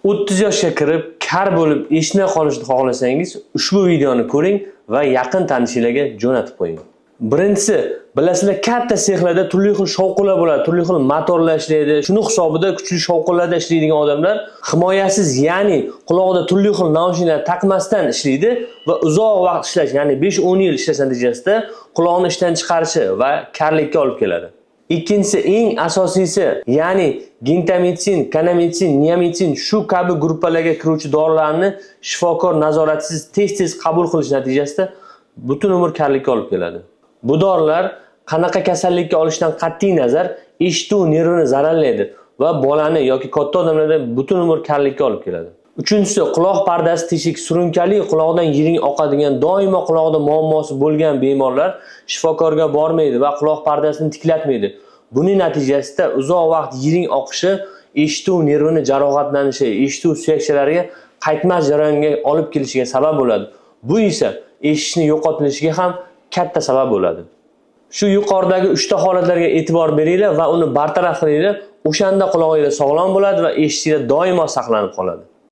30 yoshga kirib kar bo'lib eshitmay qolishni xohlasangiz, ushbu videoni ko'ring va yaqin tanishlarga jo'natib qo'ying. Birinchisi, bilasizlar, katta sexlarda turli xil shovqinlar bo'ladi, turli xil motorlar ishlaydi. Shuni hisobida kuchli shovqinlarda ishlaydigan odamlar himoyasiz, ya'ni quloqda turli xil naushniklar taqmasdan ishlaydi va uzoq vaqt ishlash, ya'ni 5-10 yil ishlash natijasida quloqni ishdan chiqarishi va karlikka olib keladi. Ikkinchisi, eng asosiysi, ya'ni gentamicin, kanamicin, niamicin shu kabi gruppalarga kiruvchi dorilarni shifokor nazoratisiz tez-tez qabul qilish natijasida butun umr karlikka olib keladi. Bu dorilar qanaqa kasallikka olishdan qat'iy nazar eshituv nervini zararlaydi va bolani yoki katta odamlarda butun umr karlikka olib keladi. Uchinchisi, quloq pardasi teshik, surunkali, quloqdan yiring oqadigan, doimo quloqda muammosi bo'lgan bemorlar shifokorga bormaydi va quloq pardasini tiklatmaydi. Buning natijasida uzoq vaqt yiring oqishi eshituv nervini jarohatlanishi, eshituv suyakshalariga qaytmas jarayonga olib kelishiga sabab bo'ladi. Bu esa eshitishni yo'qotilishiga ham katta sabab bo'ladi. Shu yuqoridagi 3 ta holatlarga e'tibor beringlar va uni bartaraf qilinglar. O'shanda quloqingiz sog'lom bo'ladi va eshitishingiz doimo saqlanib qoladi.